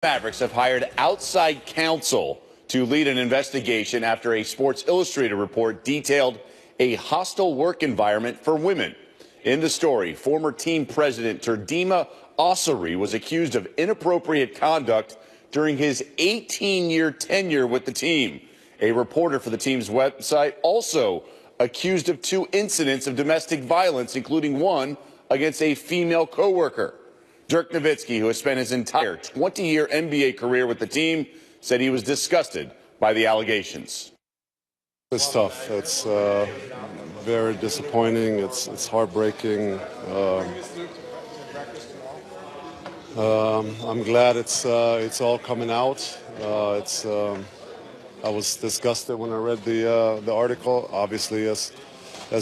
Mavericks have hired outside counsel to lead an investigation after a Sports Illustrated report detailed a hostile work environment for women. In the story, former team president Terdema Ossery was accused of inappropriate conduct during his 18-year tenure with the team. A reporter for the team's website also accused of 2 incidents of domestic violence, including one against a female coworker. Dirk Nowitzki, who has spent his entire 20-year NBA career with the team, said he was disgusted by the allegations. It's tough. It's very disappointing. It's heartbreaking. I'm glad it's all coming out. I was disgusted when I read the article. Obviously, as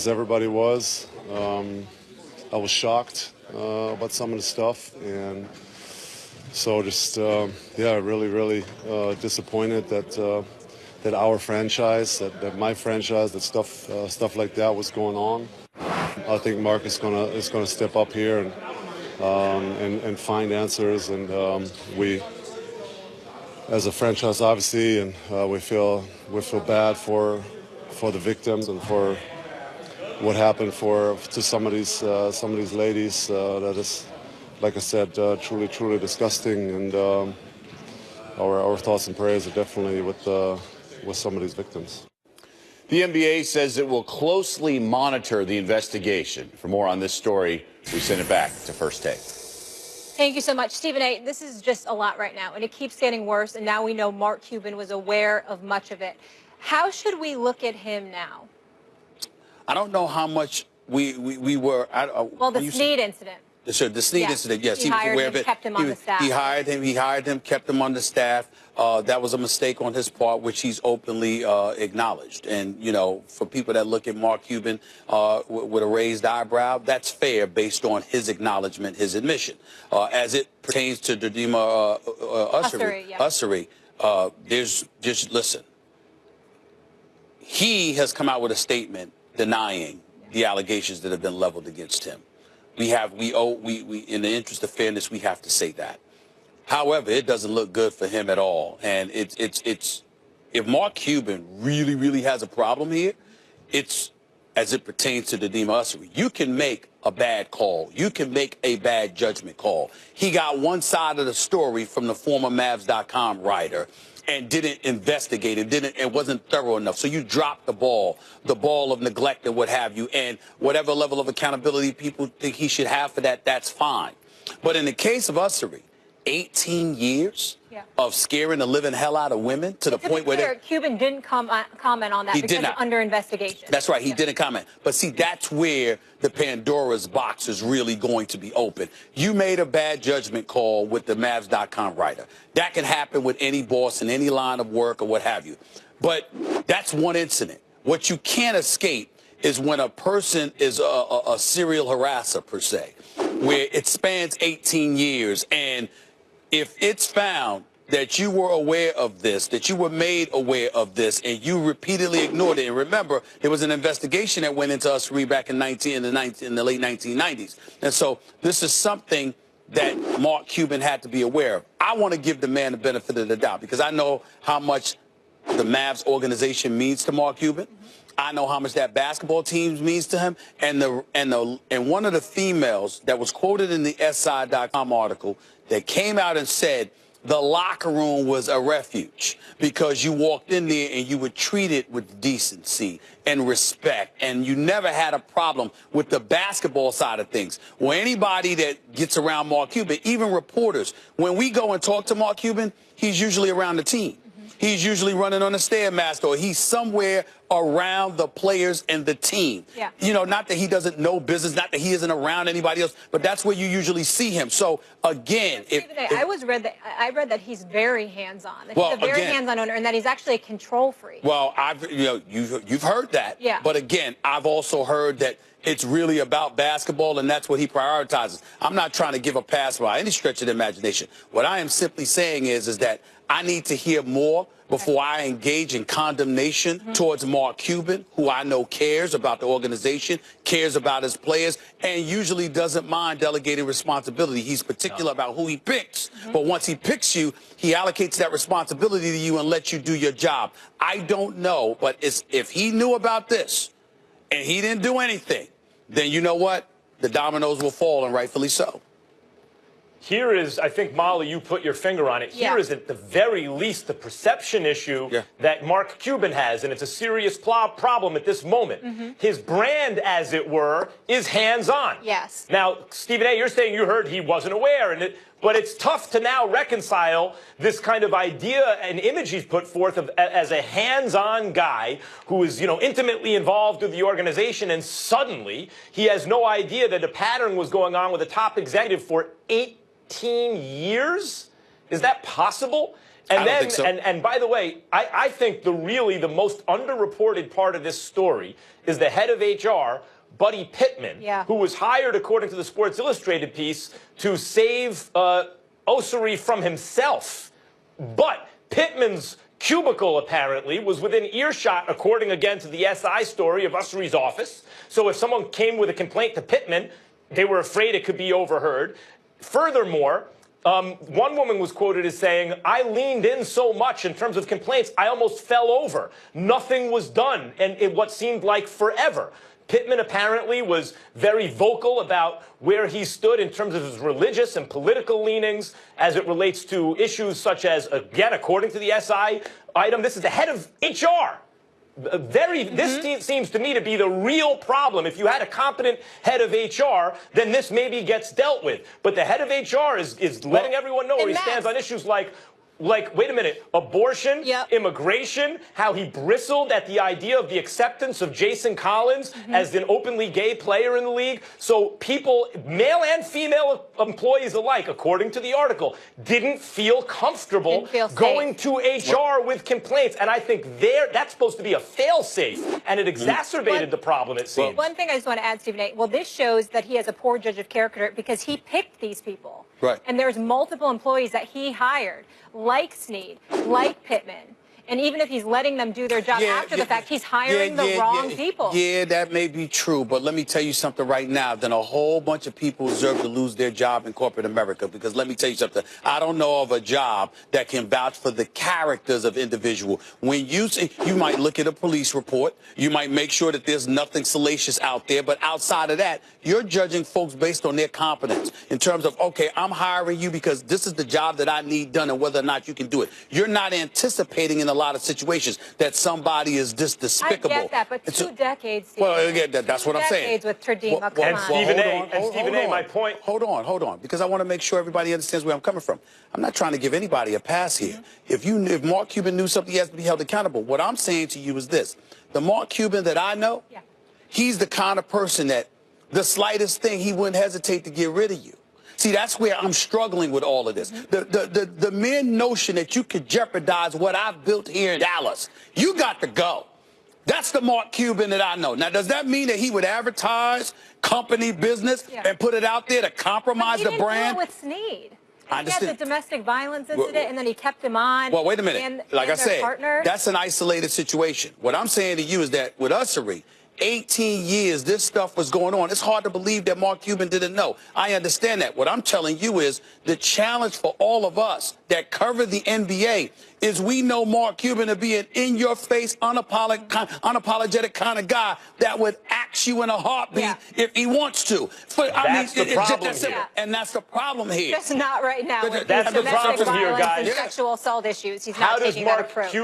everybody was. I was shocked about some of the stuff, and so just really disappointed that our franchise, that my franchise, that stuff like that was going on. I think Mark is gonna step up here and find answers, and we, as a franchise, obviously, and we feel bad for the victims and for what happened to some of these ladies. That is, like I said, truly disgusting, and our thoughts and prayers are definitely with some of these victims. The NBA says it will closely monitor the investigation. For more on this story, we send it back to First Take. Thank you so much, Stephen A. This is just a lot right now, and it keeps getting worse, and now we know Mark Cuban was aware of much of it. How should we look at him now? I don't know how much we were. Well, the Snead incident. Sure, the Snead incident, yes. He was aware of it. Kept him on the staff. He hired him, kept him on the staff. That was a mistake on his part, which he's openly acknowledged. And, you know, for people that look at Mark Cuban with a raised eyebrow, that's fair based on his acknowledgement, his admission. As it pertains to Terdema Ossery, there's just, listen, he has come out with a statement denying the allegations that have been leveled against him. We in the interest of fairness, we have to say that. However, it doesn't look good for him at all. And it's if Mark Cuban really has a problem here, it's as it pertains to Terdema Ossery. You can make a bad call. You can make a bad judgment call. He got one side of the story from the former Mavs.com writer and didn't investigate it, wasn't thorough enough. So you dropped the ball of neglect and what have you, and whatever level of accountability people think he should have for that, that's fine. But in the case of Ossery, 18 years of scaring the living hell out of women to the point where Cuban didn't comment on that because it's under investigation. That's right. He didn't comment. But see, that's where the Pandora's box is really going to be open. You made a bad judgment call with the Mavs.com writer. That can happen with any boss in any line of work or what have you. But that's one incident. What you can't escape is when a person is a serial harasser, per se, where it spans 18 years. And if it's found that you were aware of this, that you were made aware of this, and you repeatedly ignored it. And remember, there was an investigation that went into Ossery back in the late 1990s. And so this is something that Mark Cuban had to be aware of. I want to give the man the benefit of the doubt because I know how much the Mavs organization means to Mark Cuban. I know how much that basketball team means to him. And one of the females that was quoted in the SI.com article that came out and said the locker room was a refuge because you walked in there and you were treated with decency and respect, and you never had a problem with the basketball side of things. Well, anybody that gets around Mark Cuban, even reporters, when we go and talk to Mark Cuban, he's usually around the team. He's usually running on a Stairmaster, or he's somewhere around the players and the team. Yeah. You know, not that he doesn't know business, not that he isn't around anybody else, but that's where you usually see him. So again, I read that he's very hands-on. That he's a very hands-on owner, and that he's actually a control freak. Well, you've heard that. Yeah. But again, I've also heard that it's really about basketball, and that's what he prioritizes. I'm not trying to give a pass by any stretch of the imagination. What I am simply saying is that I need to hear more before I engage in condemnation towards Mark Cuban, who I know cares about the organization, cares about his players, and usually doesn't mind delegating responsibility. He's particular about who he picks. But once he picks you, he allocates that responsibility to you and lets you do your job. I don't know, but if he knew about this and he didn't do anything, then you know what? The dominoes will fall, and rightfully so. Here is, I think, Molly, you put your finger on it. Here is, at the very least, the perception issue that Mark Cuban has, and it's a serious problem at this moment. His brand, as it were, is hands-on. Yes. Now, Stephen A., you're saying you heard he wasn't aware, but it's tough to now reconcile this kind of idea and image he's put forth as a hands-on guy who is, intimately involved with the organization, and suddenly he has no idea that a pattern was going on with a top executive for 18 years? Is that possible? And I don't think so. And by the way, I think the most underreported part of this story is the head of HR, Buddy Pittman, who was hired, according to the Sports Illustrated piece, to save Osiri from himself. But Pittman's cubicle, apparently, was within earshot, according again to the SI story, of Osiri's office. So if someone came with a complaint to Pittman, they were afraid it could be overheard. Furthermore, one woman was quoted as saying, I leaned in so much in terms of complaints, I almost fell over. Nothing was done, and in what seemed like forever. Pittman apparently was very vocal about where he stood in terms of his religious and political leanings as it relates to issues such as, again, according to the SI item, this is the head of HR. This seems to me to be the real problem. If you had a competent head of HR, then this maybe gets dealt with. But the head of HR is letting everyone know where he stands on issues like, wait a minute, abortion, immigration, how he bristled at the idea of the acceptance of Jason Collins as an openly gay player in the league. So people, male and female employees alike, according to the article, didn't feel comfortable going to HR with complaints. And I think that's supposed to be a fail-safe, and it exacerbated the problem, it seems. One thing I just want to add, Stephen A., well, this shows that he has a poor judge of character because he picked these people. Right. And there's multiple employees that he hired, like Snead, like Pittman. And even if he's letting them do their job after the fact, he's hiring the wrong people. Yeah, that may be true. But let me tell you something right now. Then a whole bunch of people deserve to lose their job in corporate America. Because let me tell you something. I don't know of a job that can vouch for the characters of individual. When you might look at a police report. You might make sure that there's nothing salacious out there. But outside of that, you're judging folks based on their competence. In terms of, okay, I'm hiring you because this is the job that I need done and whether or not you can do it. You're not anticipating in a lot of situations that somebody is this despicable. I get that, but 2 decades. Well, again, that's what I'm saying. Decades with Tardima. And Stephen A., my point. Hold on, because I want to make sure everybody understands where I'm coming from. I'm not trying to give anybody a pass here. If Mark Cuban knew something, he has to be held accountable. What I'm saying to you is this: the Mark Cuban that I know, he's the kind of person that the slightest thing he wouldn't hesitate to get rid of you. See, that's where I'm struggling with all of this. The mere notion that you could jeopardize what I've built here in Dallas, you got to go. That's the Mark Cuban that I know. Now, does that mean that he would advertise company business and put it out there to compromise the brand? He didn't do it with Snead. I understand. He had the domestic violence incident, and then he kept him on. Well, wait a minute. Like I said, that's an isolated situation. What I'm saying to you is that with Osiri, 18 years, this stuff was going on. It's hard to believe that Mark Cuban didn't know. I understand that. What I'm telling you is the challenge for all of us that cover the NBA is we know Mark Cuban to be an in-your-face, unapologetic kind of guy that would axe you in a heartbeat if he wants to. That's the problem here. And that's the problem here. Just not right now. That's the problem here, guys. And sexual assault issues. He's not taking that approach.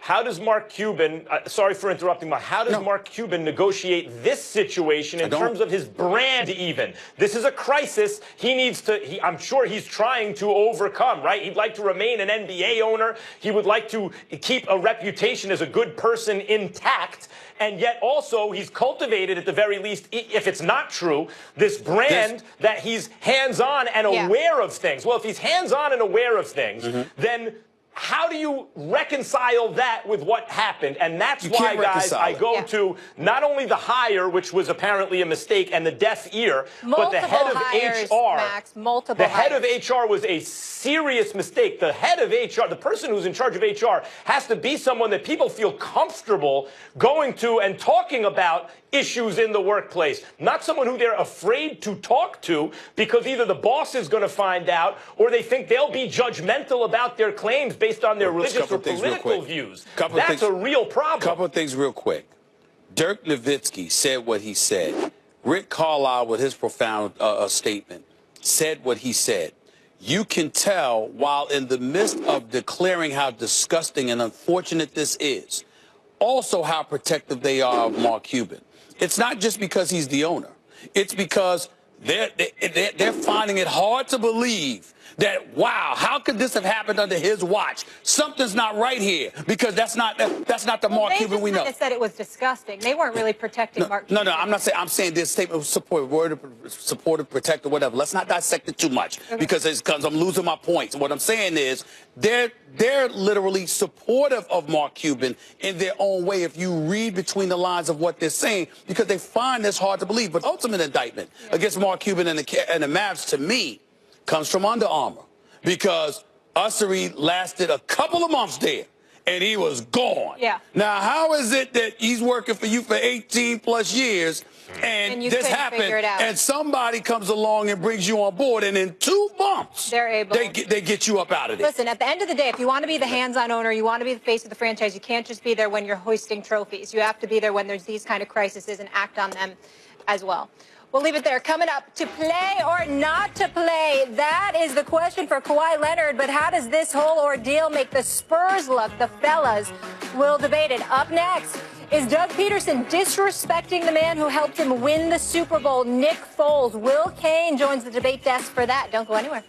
How does Mark Cuban, sorry for interrupting, how does Mark Cuban negotiate this situation in terms of his brand even? This is a crisis he needs to, I'm sure he's trying to overcome, right? He'd like to remain an NBA owner. He would like to keep a reputation as a good person intact. And yet also he's cultivated, at the very least, if it's not true, this brand that he's hands-on and aware of things. Well, if he's hands-on and aware of things, then how do you reconcile that with what happened? And that's why, guys, I go to not only the hire, which was apparently a mistake, and the deaf ear, but the head of HR. Max, multiple the head of HR was a serious mistake. The head of HR, the person who's in charge of HR, has to be someone that people feel comfortable going to and talking about issues in the workplace, not someone who they're afraid to talk to because either the boss is going to find out or they think they'll be judgmental about their claims based on their religious or political views. That's a real problem. Couple of things real quick. Dirk Nowitzki said what he said. Rick Carlisle, with his profound statement, said what he said. You can tell while in the midst of declaring how disgusting and unfortunate this is, also how protective they are of Mark Cuban. It's not just because he's the owner. It's because they're finding it hard to believe that, wow, how could this have happened under his watch? Something's not right here because that's not the Mark Cuban we know. They said it was disgusting. They weren't really protecting Mark Cuban. No, I'm not saying. I'm saying this statement of support, word of supportive, protective, whatever. Let's not dissect it too much because I'm losing my points. What I'm saying is they're literally supportive of Mark Cuban in their own way if you read between the lines of what they're saying because they find this hard to believe. But ultimate indictment against Mark Cuban and the Mavs, to me, comes from Under Armour because Ussery lasted a couple of months there and he was gone. Yeah. Now, how is it that he's working for you for 18 plus years and this happened and somebody comes along and brings you on board and in 2 months they get you up out of there? Listen, at the end of the day, if you want to be the hands-on owner, you want to be the face of the franchise, you can't just be there when you're hoisting trophies. You have to be there when there's these kind of crises and act on them as well. We'll leave it there. Coming up, to play or not to play? That is the question for Kawhi Leonard. But how does this whole ordeal make the Spurs look? The fellas will debate it. Up next, is Doug Peterson disrespecting the man who helped him win the Super Bowl, Nick Foles? Will Kane joins the debate desk for that. Don't go anywhere.